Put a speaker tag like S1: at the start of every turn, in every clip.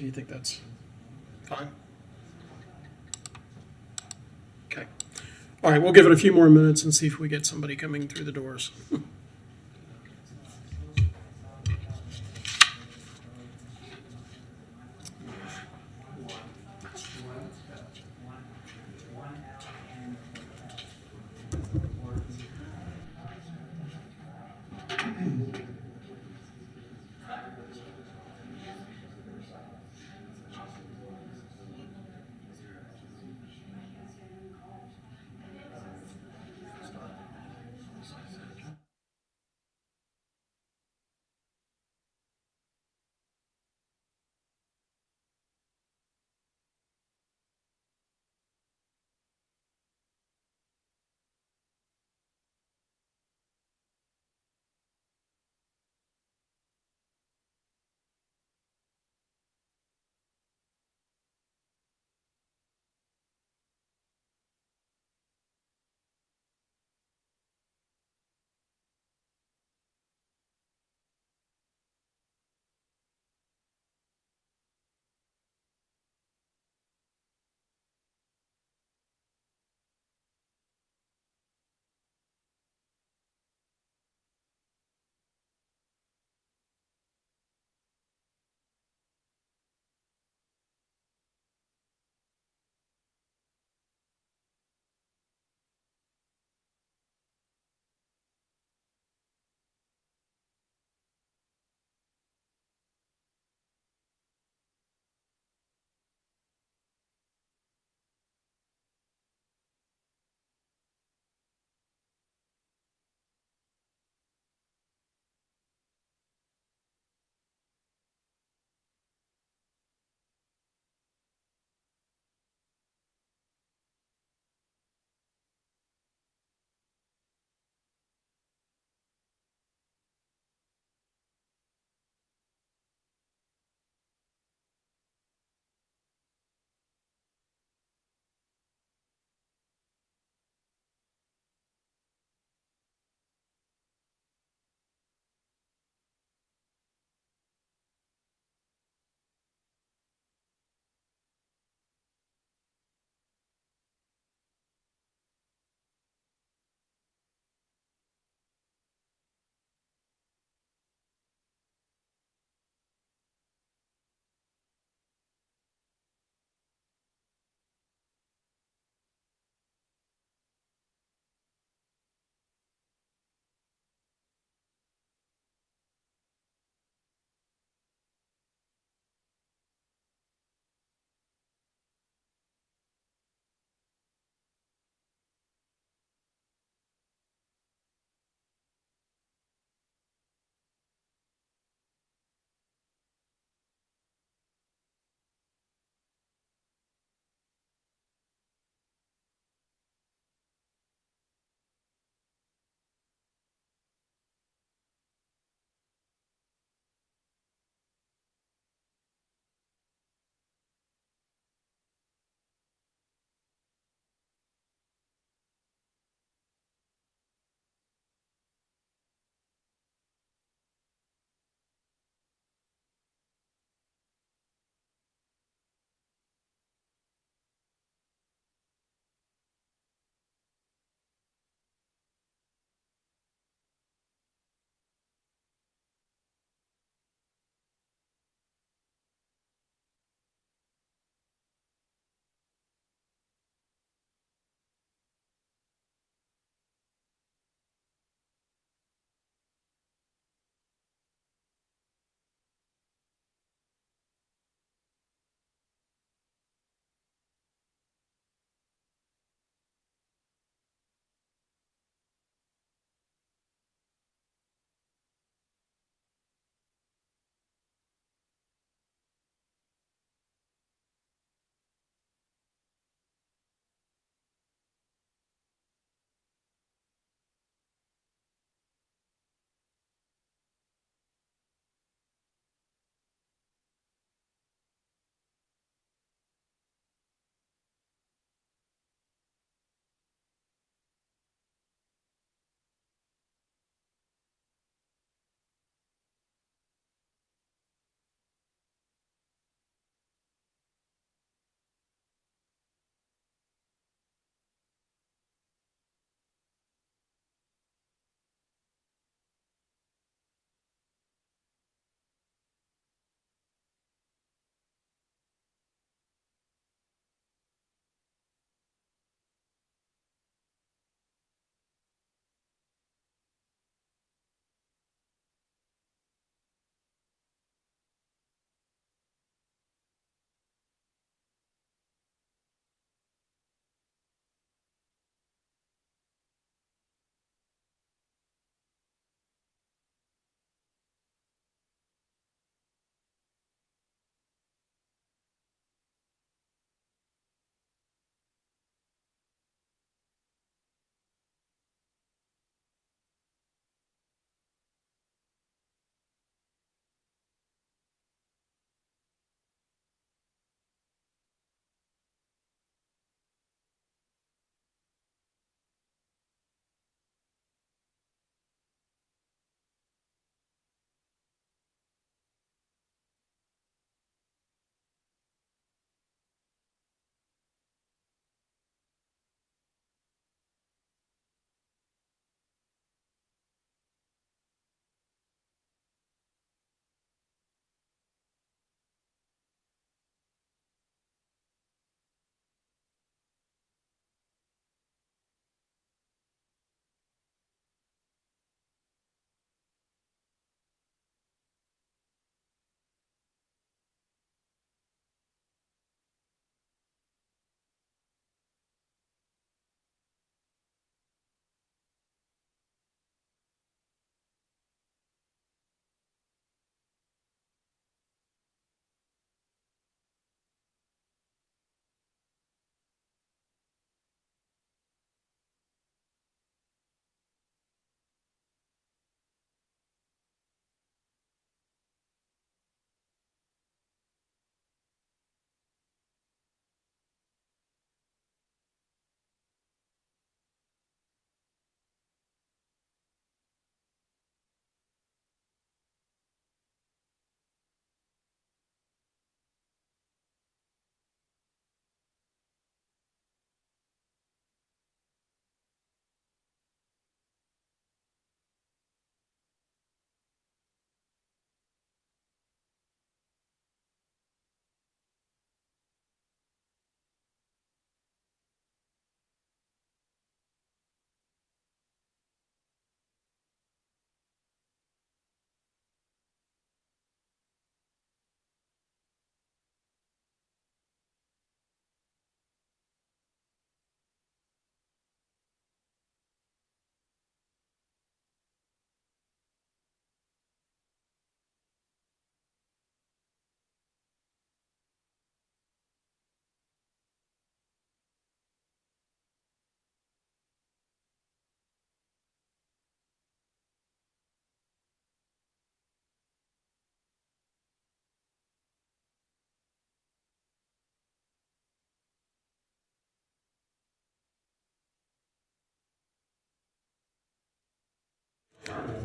S1: do you think that's fine? Okay. All right, we'll give it a few more minutes and see if we get somebody coming through the doors.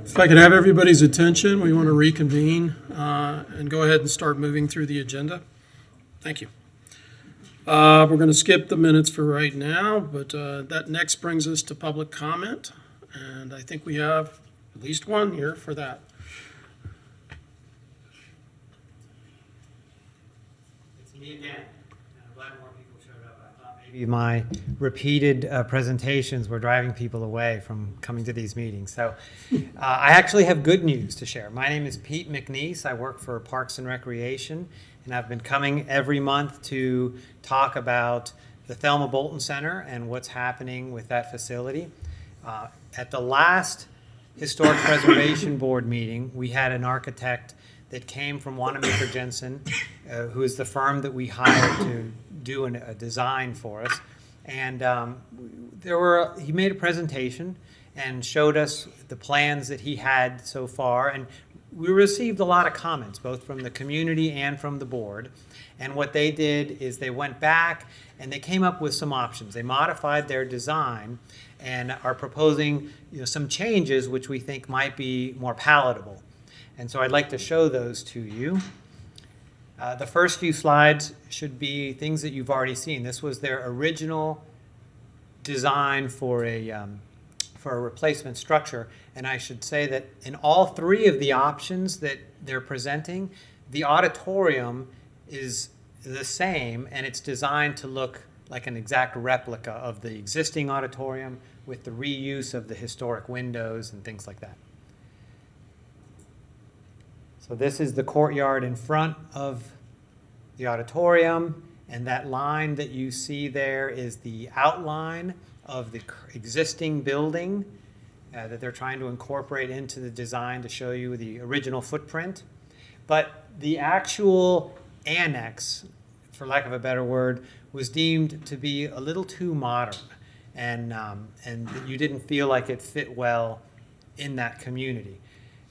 S1: If I could have everybody's attention, we want to reconvene and go ahead and start moving through the agenda. Thank you. We're going to skip the minutes for right now, but that next brings us to public comment, and I think we have at least one here for that.
S2: It's me again. I'm glad more people showed up. I thought maybe my repeated presentations were driving people away from coming to these meetings. So I actually have good news to share. My name is Pete McNeese. I work for Parks and Recreation, and I've been coming every month to talk about the Thelma Bolton Center and what's happening with that facility. At the last Historic Preservation Board meeting, we had an architect that came from Wanamaker Jensen, who is the firm that we hired to do a design for us. And he made a presentation and showed us the plans that he had so far. And we received a lot of comments, both from the community and from the board. And what they did is they went back and they came up with some options. They modified their design and are proposing some changes which we think might be more palatable. And so I'd like to show those to you. The first few slides should be things that you've already seen. This was their original design for a replacement structure. And I should say that in all three of the options that they're presenting, the auditorium is the same, and it's designed to look like an exact replica of the existing auditorium with the reuse of the historic windows and things like that. So this is the courtyard in front of the auditorium, and that line that you see there is the outline of the existing building that they're trying to incorporate into the design to show you the original footprint. But the actual annex, for lack of a better word, was deemed to be a little too modern, and you didn't feel like it fit well in that community.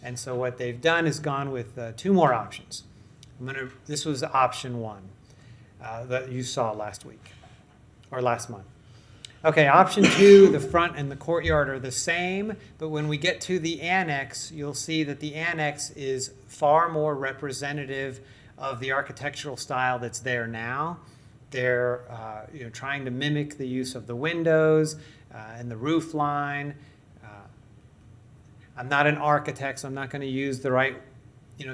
S2: And so what they've done is gone with two more options. This was option one that you saw last week, or last month. Okay, option two, the front and the courtyard are the same, but when we get to the annex, you'll see that the annex is far more representative of the architectural style that's there now. They're trying to mimic the use of the windows and the roof line. I'm not an architect, so I'm not going to use the right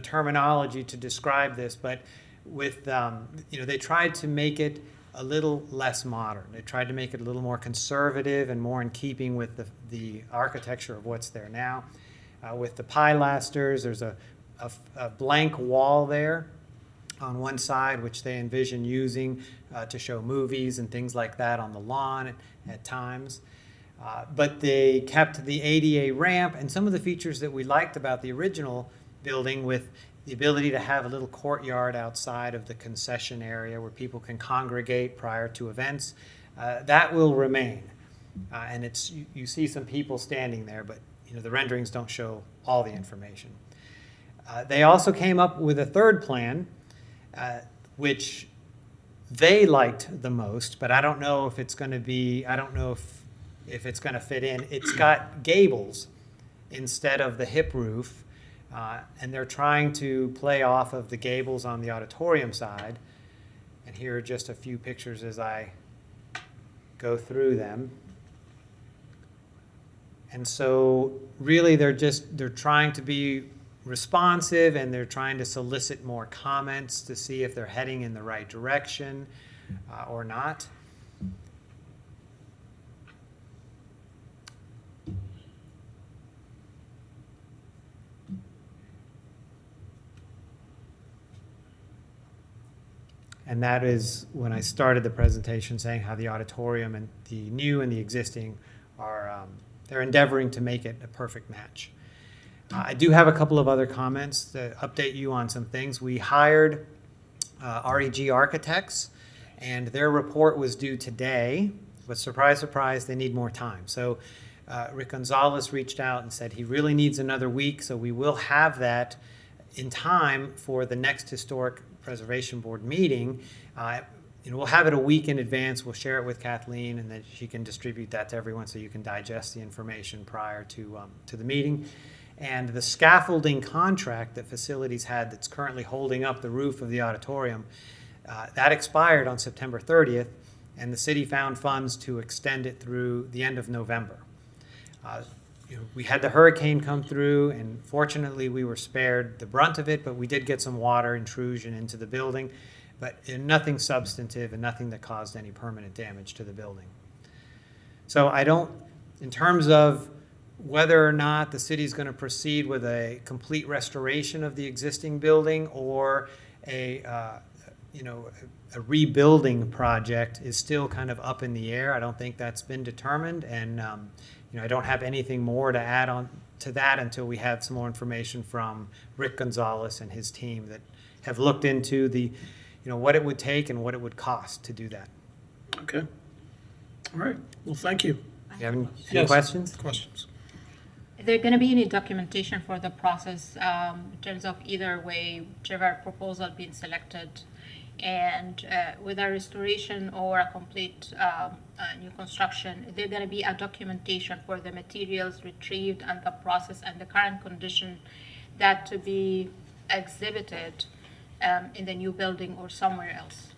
S2: terminology to describe this, but with they tried to make it a little less modern. They tried to make it a little more conservative and more in keeping with the architecture of what's there now. With the pilasters, there's a blank wall there on one side, which they envision using to show movies and things like that on the lawn at times. But they kept the ADA ramp and some of the features that we liked about the original building, with the ability to have a little courtyard outside of the concession area where people can congregate prior to events. That will remain. And you see some people standing there, but the renderings don't show all the information. They also came up with a third plan, which they liked the most, but I don't know if it's going to be, I don't know if it's going to fit in. It's got gables instead of the hip roof, and they're trying to play off of the gables on the auditorium side. And here are just a few pictures as I go through them. And so really they're trying to be responsive, and they're trying to solicit more comments to see if they're heading in the right direction or not. And that is when I started the presentation saying how the auditorium and the new and the existing are, they're endeavoring to make it a perfect match. I do have a couple of other comments to update you on some things. We hired REG Architects, and their report was due today, but surprise, surprise, they need more time. So Rick Gonzalez reached out and said he really needs another week, so we will have that in time for the next Historic Preservation Board meeting. We'll have it a week in advance. We'll share it with Kathleen, and then she can distribute that to everyone so you can digest the information prior to the meeting. And the scaffolding contract that facilities had that's currently holding up the roof of the auditorium, that expired on September 30th, and the city found funds to extend it through the end of November. We had the hurricane come through, and fortunately we were spared the brunt of it, but we did get some water intrusion into the building, but nothing substantive and nothing that caused any permanent damage to the building. So in terms of whether or not the city's going to proceed with a complete restoration of the existing building or a rebuilding project is still kind of up in the air. I don't think that's been determined, and I don't have anything more to add on to that until we have some more information from Rick Gonzalez and his team that have looked into what it would take and what it would cost to do that.
S1: Okay. All right. Well, thank you.
S2: Do you have any
S1: Yes.
S2: questions?
S1: Questions?
S3: Is there going to be any documentation for the process in terms of either way, whichever proposal being selected, and whether restoration or a complete new construction, is there going to be a documentation for the materials retrieved and the process and the current condition that to be exhibited in the new building or somewhere else?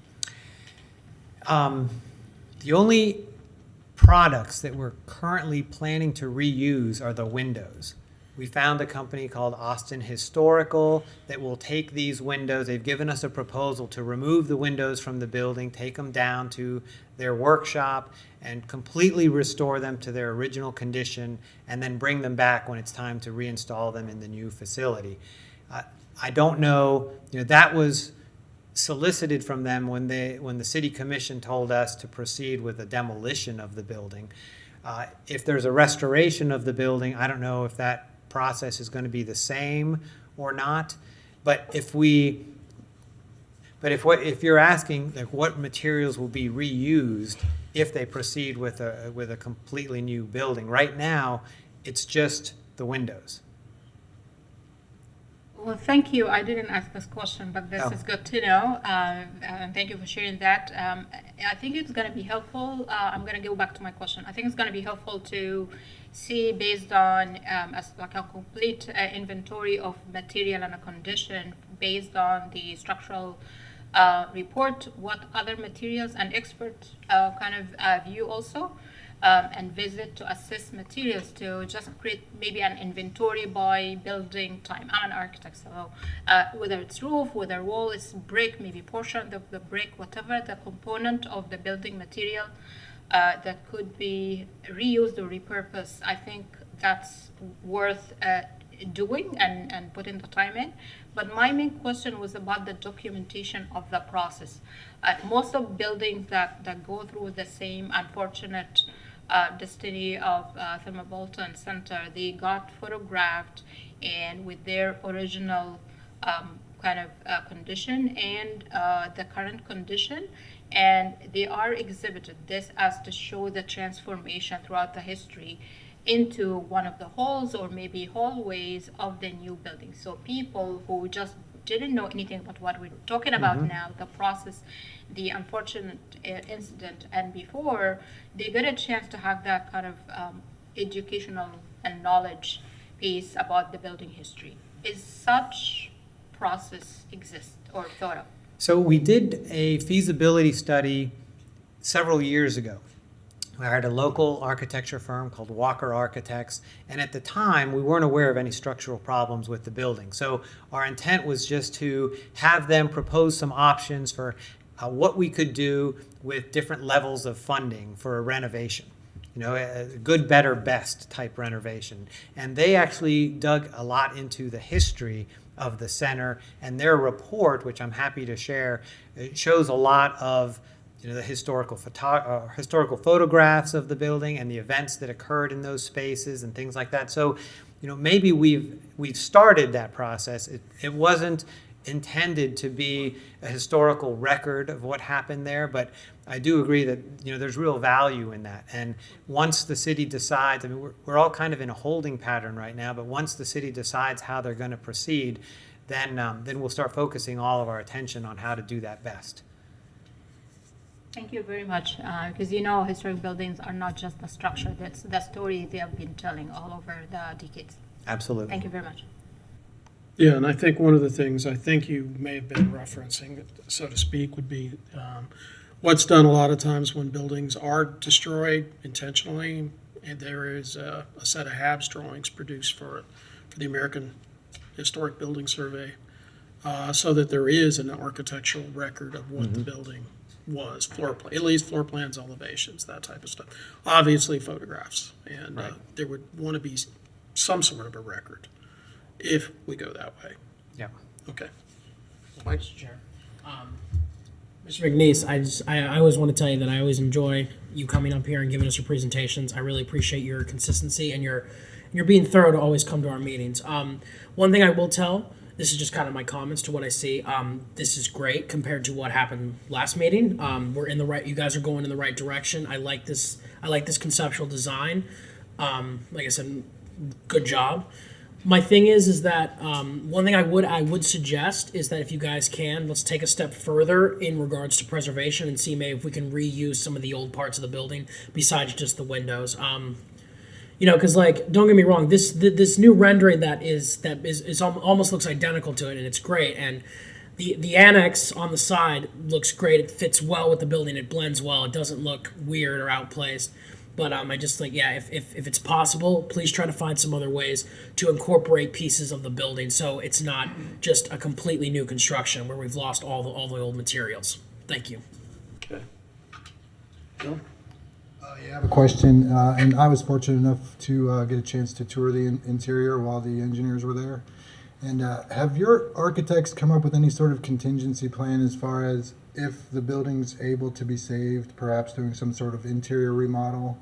S2: The only products that we're currently planning to reuse are the windows. We found a company called Austin Historical that will take these windows. They've given us a proposal to remove the windows from the building, take them down to their workshop, and completely restore them to their original condition, and then bring them back when it's time to reinstall them in the new facility. I don't know, that was solicited from them when the city commission told us to proceed with the demolition of the building. If there's a restoration of the building, I don't know if that process is going to be the same or not. But if you're asking like what materials will be reused if they proceed with a completely new building, right now it's just the windows.
S3: Well, thank you. I didn't ask this question, but this is good to know. And thank you for sharing that. I think it's going to be helpful. I'm going to go back to my question. I think it's going to be helpful to see, based on like a complete inventory of material and a condition, based on the structural report, what other materials and expert kind of view also. And visit to assess materials to just create maybe an inventory by building time. I'm an architect, so whether it's roof, whether wall is brick, maybe portion of the brick, whatever the component of the building material that could be reused or repurposed, I think that's worth doing and putting the time in. But my main question was about the documentation of the process. Most of buildings that go through the same unfortunate destiny of Thelma Bolton Center, they got photographed and with their original kind of condition and the current condition, and they are exhibited this as to show the transformation throughout the history into one of the halls or maybe hallways of the new building. So people who just didn't know anything about what we're talking about now, the process, the unfortunate incident, and before, they get a chance to have that kind of educational and knowledge piece about the building history. Is such process exist or thought of?
S2: So we did a feasibility study several years ago. I hired a local architecture firm called Walker Architects, and at the time we weren't aware of any structural problems with the building. So our intent was just to have them propose some options for what we could do with different levels of funding for a renovation. A good, better, best type renovation. And they actually dug a lot into the history of the center, and their report, which I'm happy to share, it shows a lot of the historical photographs of the building and the events that occurred in those spaces and things like that. So, maybe we've started that process. It wasn't intended to be a historical record of what happened there, but I do agree that there's real value in that. And once the city decides, we're all kind of in a holding pattern right now, but once the city decides how they're going to proceed, then we'll start focusing all of our attention on how to do that best.
S3: Thank you very much, because historic buildings are not just the structure, that's the story they have been telling all over the decades.
S2: Absolutely.
S3: Thank you very much.
S1: Yeah, and I think one of the things I think you may have been referencing, so to speak, would be what's done a lot of times when buildings are destroyed intentionally, and there is a set of HABs drawings produced for the American Historic Building Survey, so that there is an architectural record of what the building was, at least floor plans, elevations, that type of stuff. Obviously photographs, and there would want to be some sort of a record if we go that way.
S2: Yeah.
S1: Okay.
S4: Mr. Chair. Mr. McNeese, I always want to tell you that I always enjoy you coming up here and giving us your presentations. I really appreciate your consistency and your being thorough to always come to our meetings. One thing I will tell, this is just kind of my comments to what I see. This is great compared to what happened last meeting. We're in the right. You guys are going in the right direction. I like this. I like this conceptual design. Like I said, good job. My thing is that one thing I would suggest is that if you guys can, let's take a step further in regards to preservation and see maybe if we can reuse some of the old parts of the building besides just the windows. Because like, don't get me wrong, this new rendering that almost looks identical to it, and it's great. And the annex on the side looks great. It fits well with the building. It blends well. It doesn't look weird or outplaced. But I just think, if it's possible, please try to find some other ways to incorporate pieces of the building so it's not just a completely new construction where we've lost all the old materials. Thank you.
S1: Okay. Bill?
S5: Yeah, I have a question, and I was fortunate enough to get a chance to tour the interior while the engineers were there. And have your architects come up with any sort of contingency plan as far as if the building's able to be saved, perhaps doing some sort of interior remodel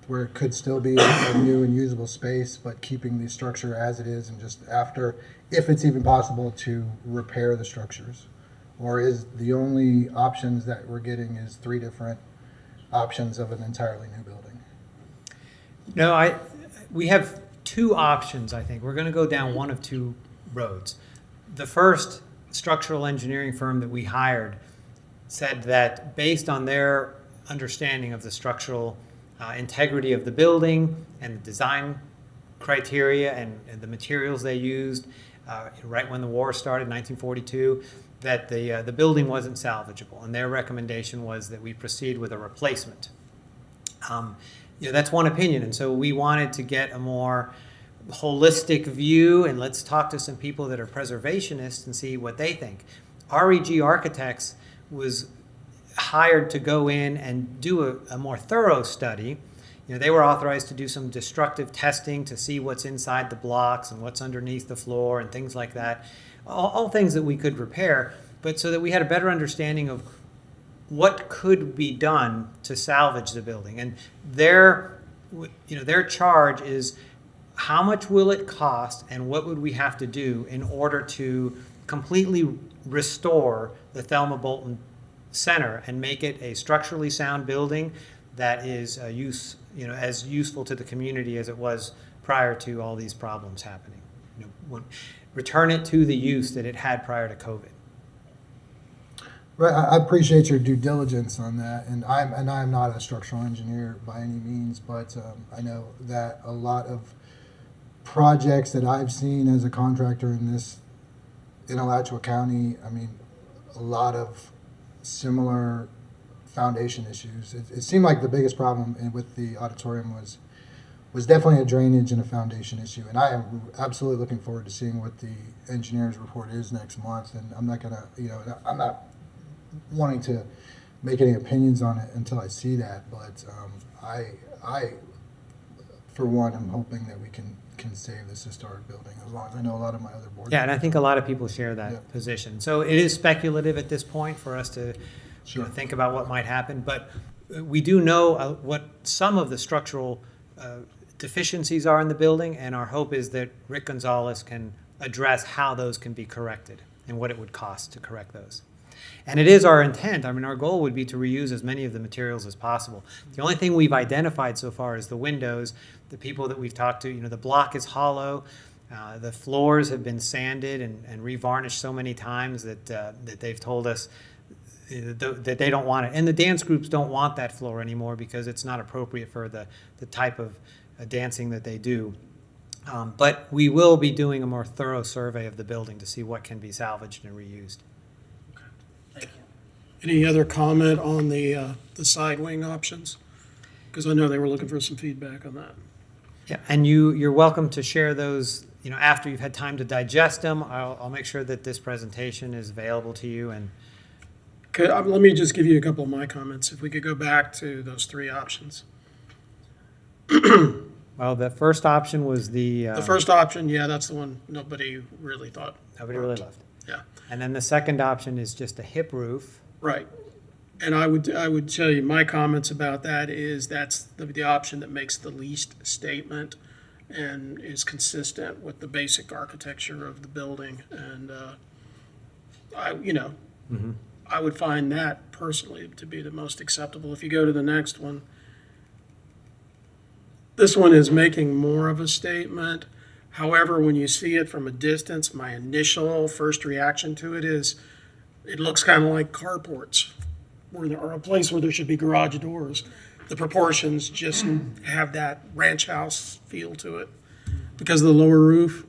S5: where it could still be a new and usable space, but keeping the structure as it is, and just after, if it's even possible, to repair the structures? Or is the only options that we're getting is 3 different options of an entirely new building?
S2: No, we have 2 options, I think. We're going to go down one of 2 roads. The first structural engineering firm that we hired said that based on their understanding of the structural integrity of the building and the design criteria and the materials they used right when the war started, 1942, that the building wasn't salvageable, and their recommendation was that we proceed with a replacement. That's one opinion, and so we wanted to get a more holistic view, and let's talk to some people that are preservationists and see what they think. REG Architects was hired to go in and do a more thorough study. They were authorized to do some destructive testing to see what's inside the blocks and what's underneath the floor and things like that. All things that we could repair, but so that we had a better understanding of what could be done to salvage the building. And their charge is how much will it cost and what would we have to do in order to completely restore the Thelma Bolton Center and make it a structurally sound building that is as useful to the community as it was prior to all these problems happening. Return it to the use that it had prior to COVID.
S5: Right, I appreciate your due diligence on that, and I'm not a structural engineer by any means, but I know that a lot of projects that I've seen as a contractor in Alachua County, a lot of similar foundation issues. It seemed like the biggest problem with the auditorium was definitely a drainage and a foundation issue, and I am absolutely looking forward to seeing what the engineer's report is next month. And I'm not wanting to make any opinions on it until I see that, but I for one am hoping that we can save this historic building, as long as I know a lot of my other board.
S2: Yeah, and I think a lot of people share that position. So it is speculative at this point for us to think about what might happen, but we do know what some of the structural deficiencies are in the building, and our hope is that Rick Gonzalez can address how those can be corrected and what it would cost to correct those. And it is our intent. Our goal would be to reuse as many of the materials as possible. The only thing we've identified so far is the windows. The people that we've talked to, the block is hollow. The floors have been sanded and revarnished so many times that they've told us that they don't want it. And the dance groups don't want that floor anymore because it's not appropriate for the type of dancing that they do. But we will be doing a more thorough survey of the building to see what can be salvaged and reused.
S4: Thank you.
S1: Any other comment on the side wing options? Because I know they were looking for some feedback on that.
S2: Yeah, and you're welcome to share those, after you've had time to digest them. I'll make sure that this presentation is available to you. And
S1: Okay, let me just give you a couple of my comments. If we could go back to those three options.
S2: well, the first option was the
S1: The first option, yeah, that's the one nobody really thought.
S2: nobody really loved.
S1: Yeah,
S2: And then the second option is just a hip roof.
S1: right. And I would tell you, my comments about that is that's the option that makes the least statement and is consistent with the basic architecture of the building. And I would find that personally to be the most acceptable. If you go to the next one, this one is making more of a statement. However, when you see it from a distance, my initial first reaction to it is it looks kind of like carports, where there are a place where there should be garage doors. The proportions just have that ranch house feel to it because of the lower roof.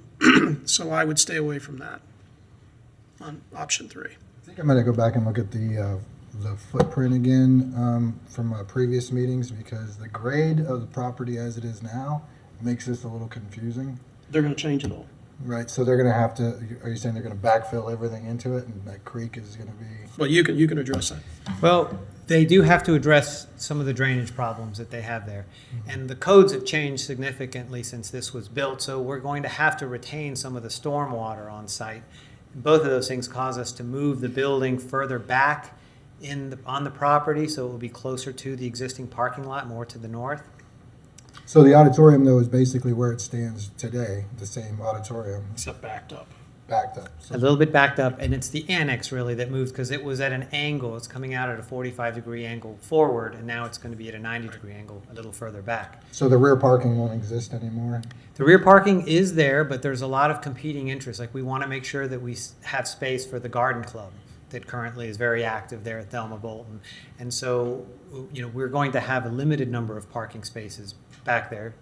S1: So I would stay away from that on option 3.
S5: I think I'm going to go back and look at the footprint again from previous meetings, because the grade of the property as it is now makes this a little confusing.
S1: They're going to change it all.
S5: Right, so they're going to have to, are you saying they're going to backfill everything into it, and that creek is going to be?
S1: Well, you can address that.
S2: Well, they do have to address some of the drainage problems that they have there. And the codes have changed significantly since this was built, so we're going to have to retain some of the stormwater on site. Both of those things cause us to move the building further back on the property, so it will be closer to the existing parking lot, more to the north.
S5: So the auditorium, though, is basically where it stands today, the same auditorium,
S1: Except backed up.
S5: backed up.
S2: A
S5: So
S2: little bit backed up, and it's the annex really that moved because it was at an angle. It's coming out at a 45-degree angle forward, and now it's going to be at a 90-degree angle a little further back.
S5: so the rear parking won't exist anymore?
S2: The rear parking is there, but there's a lot of competing interests. Like, we want to make sure that we have space for the garden club that currently is very active there at Thelma Bolton. And so, we're going to have a limited number of parking spaces back there,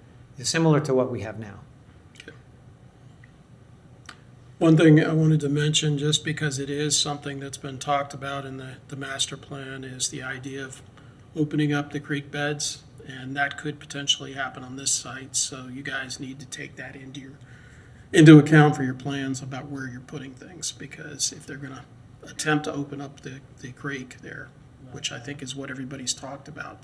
S2: similar to what we have now.
S1: One thing I wanted to mention, just because it is something that's been talked about in the master plan, is the idea of opening up the creek beds, and that could potentially happen on this site. So you guys need to take that into account for your plans about where you're putting things, because if they're going to attempt to open up the creek there, which I think is what everybody's talked about,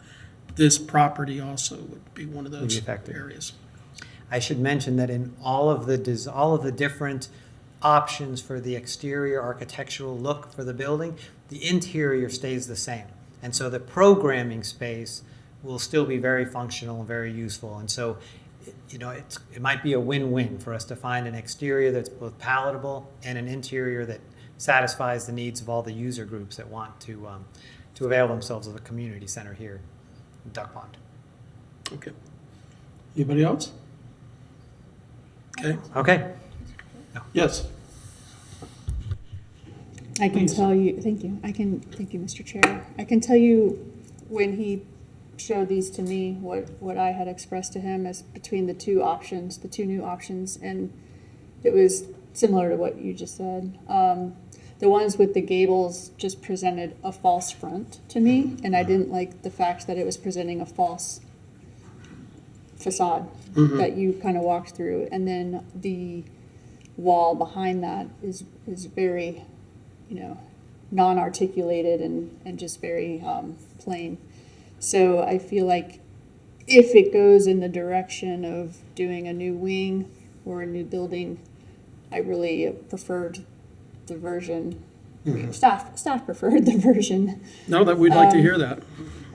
S1: this property also would be one of
S2: Would
S1: those
S2: be affected.
S1: areas.
S2: I should mention that in all of the different options for the exterior architectural look for the building, the interior stays the same. And so the programming space will still be very functional and very useful. And so, it might be a win-win for us to find an exterior that's both palatable and an interior that satisfies the needs of all the user groups that want to avail themselves of the community center here in Duck Pond.
S1: Okay. Anybody else? Okay.
S2: Okay.
S1: Yes.
S6: I can tell you, thank you, Mr. Chair. I can tell you when he showed these to me, what I had expressed to him as between the two options, the two new options, and it was similar to what you just said. The ones with the gables just presented a false front to me, and I didn't like the fact that it was presenting a false facade that you kind of walked through. And then the wall behind that is very, non-articulated and just very plain. So I feel like if it goes in the direction of doing a new wing or a new building, I really preferred the version, staff preferred the version
S1: No, that we'd like to hear that.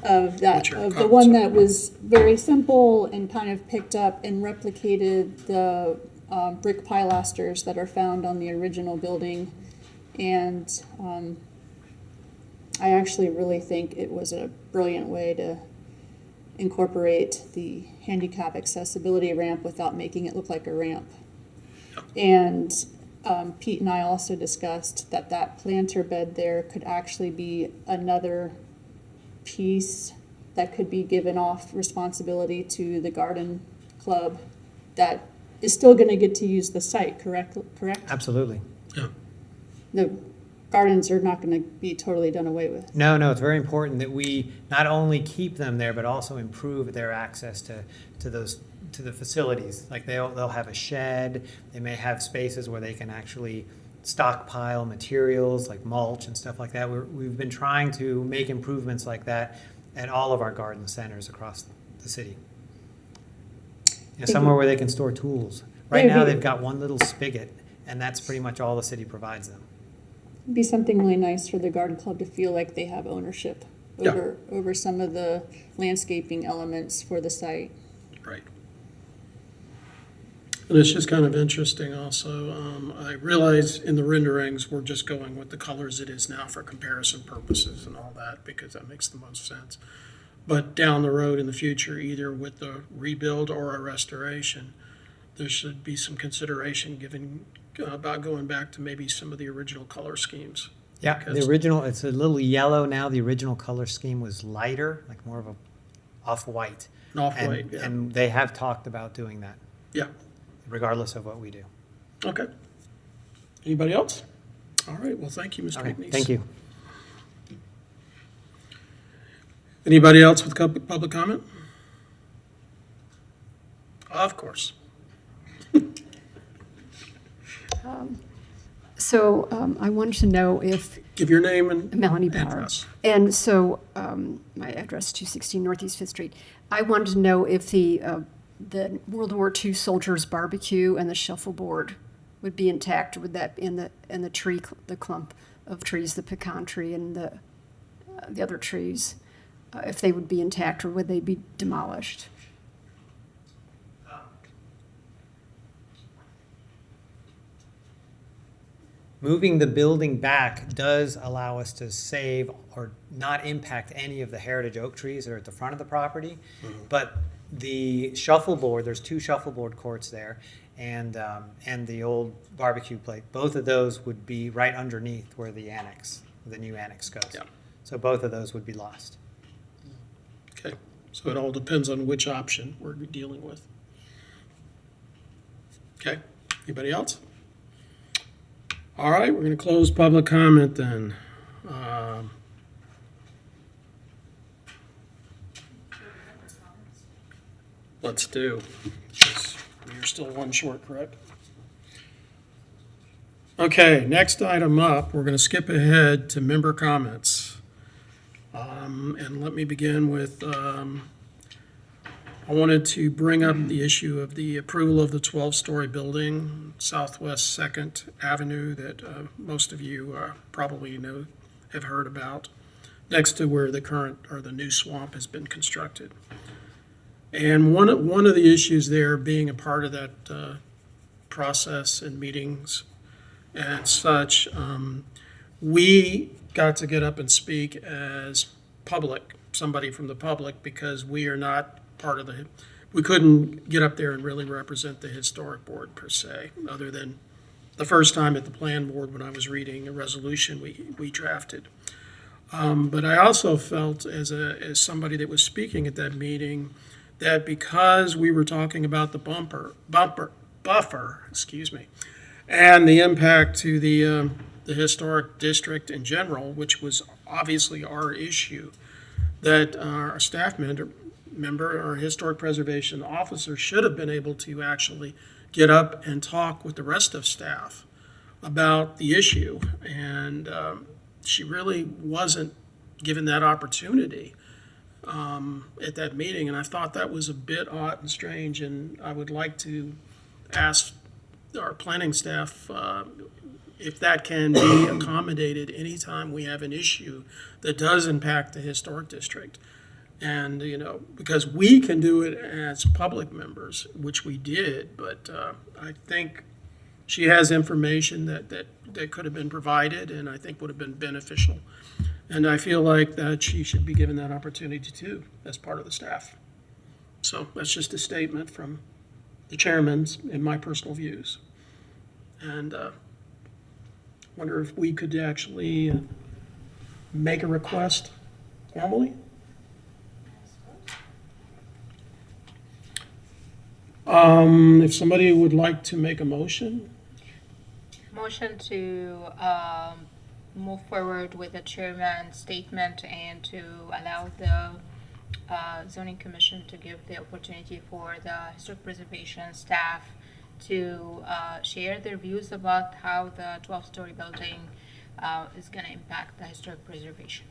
S6: of that,
S1: What's your
S6: of the
S1: comments
S6: one
S1: on
S6: that was very simple and kind of picked up and replicated the brick pilasters that are found on the original building. And I actually really think it was a brilliant way to incorporate the handicap accessibility ramp without making it look like a ramp. And Pete and I also discussed that planter bed there could actually be another piece that could be given off responsibility to the garden club that is still gonna get to use the site, correct?
S2: Absolutely.
S1: Yeah.
S6: The gardens are not gonna be totally done away with.
S2: No, it's very important that we not only keep them there, but also improve their access to the facilities. Like they'll have a shed, they may have spaces where they can actually stockpile materials like mulch and stuff like that. We've been trying to make improvements like that at all of our garden centers across the city. Somewhere where they can store tools. Right now, they've got one little spigot, and that's pretty much all the city provides them.
S6: It'd be something really nice for the garden club to feel like they have ownership
S1: Yeah.
S6: over some of the landscaping elements for the site.
S1: Right. And it's just kind of interesting also. I realize in the renderings, we're just going with the colors it is now for comparison purposes and all that, because that makes the most sense. But down the road in the future, either with the rebuild or a restoration, there should be some consideration given about going back to maybe some of the original color schemes.
S2: Yeah, the
S1: Because-
S2: original, it's a little yellow now. The original color scheme was lighter, like more of a off-white.
S1: An off-white, yeah.
S2: And they have talked about doing that,
S1: Yeah,
S2: regardless of what we do.
S1: okay. Anybody else? All right, well, thank you, Mr.
S2: Okay,
S1: McNeese.
S2: thank you.
S1: Anybody else with public comment? Of course.
S7: So I wanted to know if,
S1: Give your name and
S7: Melanie Bauer.
S1: address.
S7: And so my address, 216 Northeast Fifth Street. I wanted to know if the World War II soldiers barbecue and the shuffleboard would be intact, or would that be in the tree, the clump of trees, the pecan tree and the other trees, if they would be intact, or would they be demolished?
S2: Moving the building back does allow us to save or not impact any of the heritage oak trees that are at the front of the property. But the shuffleboard, there's 2 shuffleboard courts there, and the old barbecue plate. Both of those would be right underneath where the new annex goes.
S1: Yeah.
S2: So both of those would be lost.
S1: Okay, so it all depends on which option we're dealing with. Okay, anybody else? All right, we're going to close public comment then. Let's do. You're still one short, correct? Okay, next item up, we're going to skip ahead to member comments. And let me begin with, I wanted to bring up the issue of the approval of the 12-story building, Southwest 2nd Avenue, that most of you probably have heard about, next to where the current, or the new swamp has been constructed. And one of the issues there, being a part of that process and meetings and such, we got to get up and speak as public, somebody from the public, because we are not part of we couldn't get up there and really represent the historic board per se, other than the first time at the plan board when I was reading a resolution we drafted. But I also felt as somebody that was speaking at that meeting, that because we were talking about the buffer, excuse me, and the impact to the historic district in general, which was obviously our issue, that our staff member, our historic preservation officer, should have been able to actually get up and talk with the rest of staff about the issue. And she really wasn't given that opportunity at that meeting. And I thought that was a bit odd and strange. And I would like to ask our planning staff if that can be accommodated anytime we have an issue that does impact the historic district. And, because we can do it as public members, which we did, but I think she has information that could have been provided and I think would have been beneficial. And I feel like that she should be given that opportunity too, as part of the staff. So that's just a statement from the chairman's and my personal views. And wonder if we could actually make a request formally? If somebody would like to make a motion,
S3: Motion to move forward with the chairman's statement and to allow the zoning commission to give the opportunity for the historic preservation staff to share their views about how the 12-story building is going to impact the historic preservation.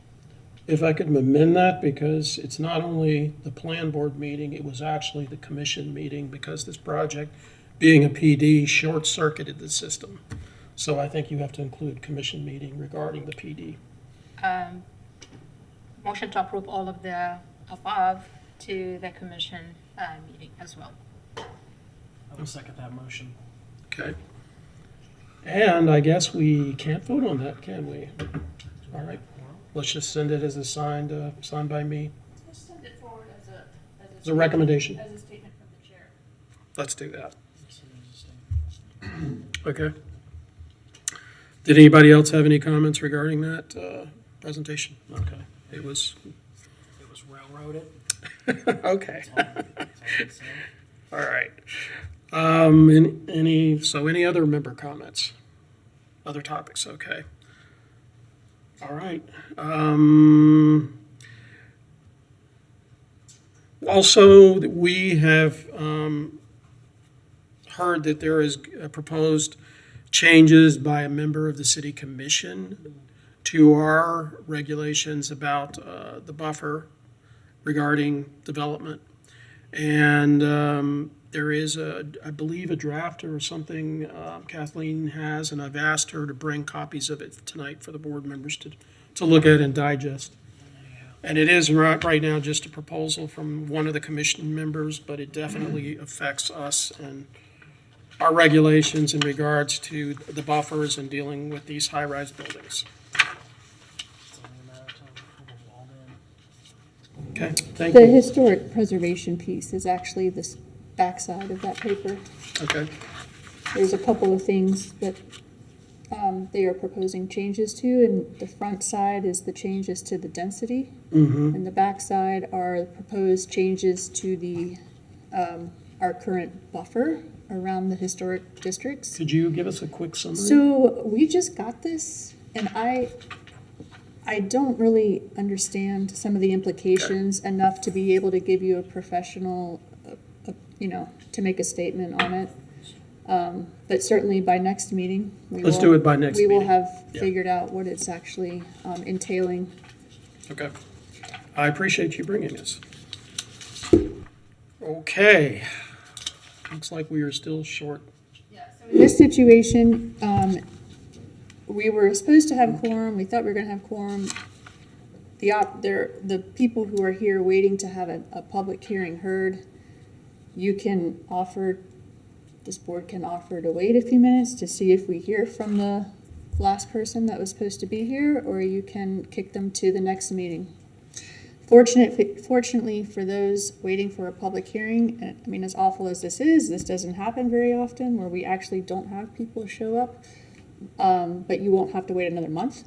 S1: if I could amend that, because it's not only the plan board meeting, it was actually the commission meeting, because this project, being a PD, short-circuited the system. So I think you have to include commission meeting regarding the PD.
S3: Motion to approve all of the above to the commission meeting as well.
S4: I will second that motion.
S1: Okay. And I guess we can't vote on that, can we? All right, let's just send it as a signed by me,
S6: Just send it forward
S1: as a recommendation.
S6: as a statement from the chair.
S1: Let's do that. Okay. Did anybody else have any comments regarding that presentation? Okay, it was,
S4: It was railroaded.
S1: okay,
S4: That's all I can say.
S1: all right. Any other member comments? Other topics, okay. All right. Also, we have heard that there is proposed changes by a member of the city commission to our regulations about the buffer regarding development. And there is, I believe, a draft or something Kathleen has, and I've asked her to bring copies of it tonight for the board members to look at and digest. And it is right now just a proposal from one of the commission members, but it definitely affects us and our regulations in regards to the buffers and dealing with these high-rise buildings.
S4: It's only a matter of time before we're all in.
S1: Okay, thank
S6: The
S1: you.
S6: historic preservation piece is actually this backside of that paper.
S1: Okay,
S6: There's a couple of things that they are proposing changes to, and the front side is the changes to the density, and the back side are proposed changes to the our current buffer around the historic districts.
S1: could you give us a quick summary?
S6: So we just got this, and I don't really understand some of the implications enough to be able to give you a professional, to make a statement on it. But certainly by next meeting,
S1: Let's do it by next
S6: we will
S1: meeting.
S6: have
S1: Yeah.
S6: figured out what it's actually entailing.
S1: Okay. I appreciate you bringing this. Okay. Looks like we are still short.
S6: In this situation, we were supposed to have quorum. We thought we were going to have quorum. The people who are here waiting to have a public hearing heard, this board can offer to wait a few minutes to see if we hear from the last person that was supposed to be here, or you can kick them to the next meeting. Fortunately for those waiting for a public hearing, I mean, as awful as this is, this doesn't happen very often where we actually don't have people show up. But you won't have to wait another month.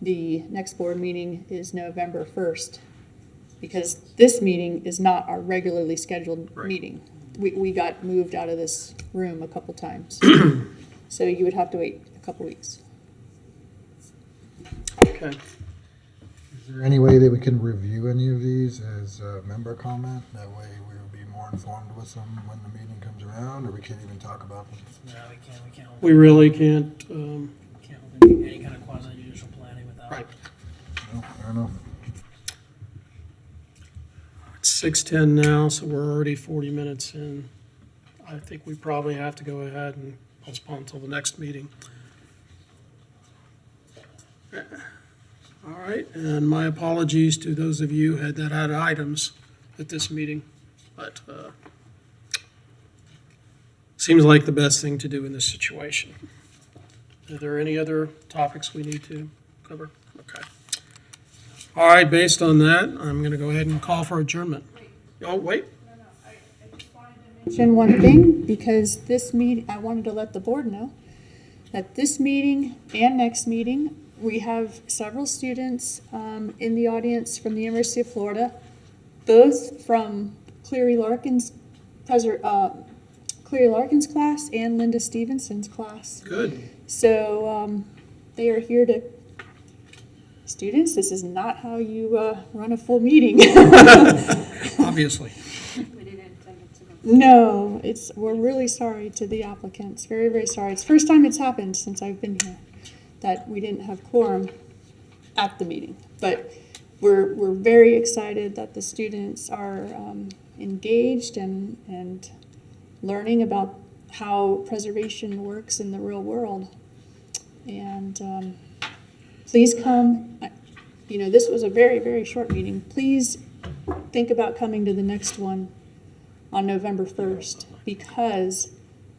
S6: The next board meeting is November 1st, because this meeting is not our regularly scheduled
S1: Right.
S6: meeting. We got moved out of this room a couple times. So you would have to wait a couple weeks.
S1: Okay.
S5: Is there any way that we can review any of these as a member comment? That way we will be more informed with them when the meeting comes around, or we can't even talk about them?
S4: No, we can't hold,
S1: We really can't,
S4: can't hold any kind of quasi-judicial planning without.
S1: right.
S5: No, fair enough.
S1: It's 6:10 now, so we're already 40 minutes in. I think we probably have to go ahead and postpone until the next meeting. All right, and my apologies to those of you that had items at this meeting, but seems like the best thing to do in this situation. Are there any other topics we need to cover? Okay. All right, based on that, I'm going to go ahead and call for adjournment. Oh, wait.
S6: Mention one thing, because this meeting, I wanted to let the board know that this meeting and next meeting, we have several students in the audience from the University of Florida, both from Cleary Larkin's Cleary Larkin's class and Linda Stevenson's class.
S1: Good.
S6: So they are here to, students, this is not how you run a full meeting.
S1: Obviously.
S6: No, we're really sorry to the applicants, very, very sorry. It's the first time it's happened since I've been here, that we didn't have quorum at the meeting. But we're very excited that the students are engaged and learning about how preservation works in the real world. And please come. This was a very, very short meeting. Please think about coming to the next one on November 1st, because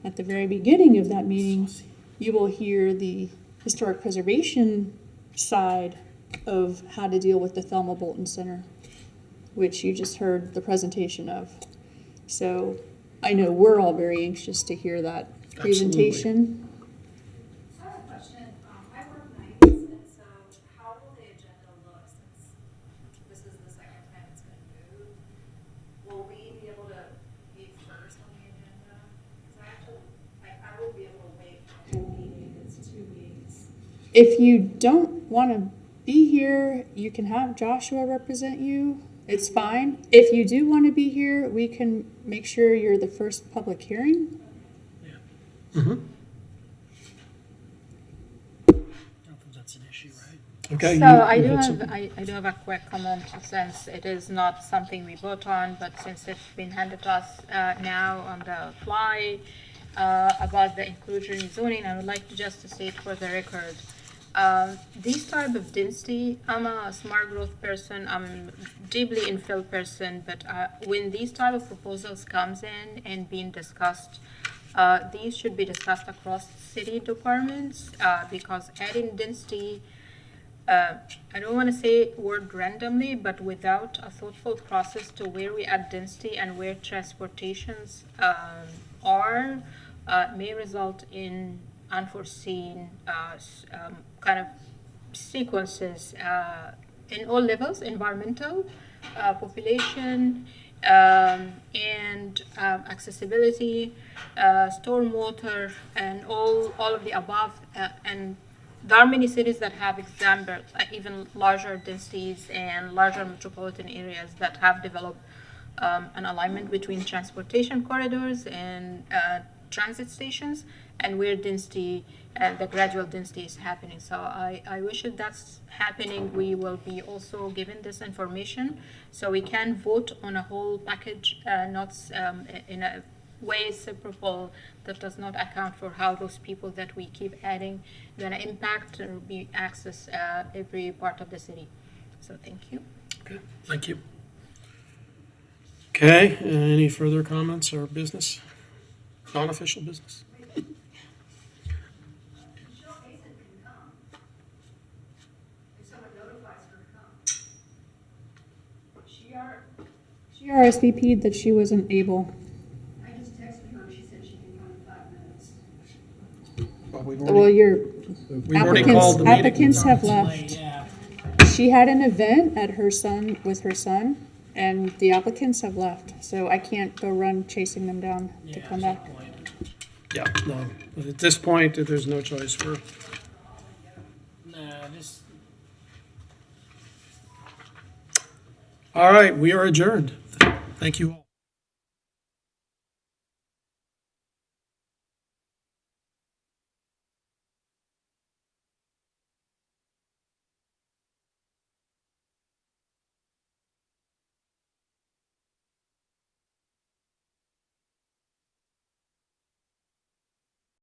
S6: at the very beginning of that meeting, you will hear the historic preservation side of how to deal with the Thelma Bolton Center, which you just heard the presentation of. So I know we're all very anxious to hear that presentation.
S8: I have a question. I work nights, and so how will the agenda look since this is the second time it's been moved? Will we be able to be first on the agenda? Because I will be able to wait for the whole meeting. It's 2 weeks.
S6: If you don't want to be here, you can have Joshua represent you. It's fine. If you do want to be here, we can make sure you're the first public hearing.
S1: Mm-hmm.
S4: I don't think that's an issue, right?
S1: Okay.
S3: So
S1: you
S3: I do
S1: had
S3: have,
S1: something?
S3: I do have a quick comment, since it is not something we vote on, but since it's been handed to us now on the fly about the inclusionary zoning, I would like to just to state for the record, these type of density, I'm a smart growth person, I'm deeply infill person, but when these type of proposals comes in and being discussed, these should be discussed across city departments, because adding density, I don't want to say word randomly, but without a thoughtful process to where we add density and where transportations are, may result in unforeseen kind of sequences in all levels, environmental, population, and accessibility, stormwater, and all of the above. And there are many cities that have examples, even larger densities and larger metropolitan areas that have developed an alignment between transportation corridors and transit stations, and where density, the gradual density is happening. So I wish if that's happening, we will be also given this information so we can vote on a whole package, not in a way separable that does not account for how those people that we keep adding gonna impact or be access every part of the city. So thank you.
S1: Okay, thank you. Okay, any further comments or business? Non-official business?
S7: Michelle Mason can come. If someone notifies her to come.
S6: She RSVP'd that she wasn't able.
S7: I just texted her, she said she can come in 5 minutes.
S1: Well, we've
S6: Well,
S1: already,
S6: your
S1: we've already called the meeting.
S6: applicants have
S4: Delay,
S6: left.
S4: yeah.
S6: She had an event at with her son, and the applicants have left. So I can't go run chasing them down to
S4: Yeah,
S6: come
S4: that's
S6: back.
S4: the point.
S1: Yeah, no, but at this point, there's no choice.
S4: Nah, just
S1: All right, we are adjourned. Thank you all.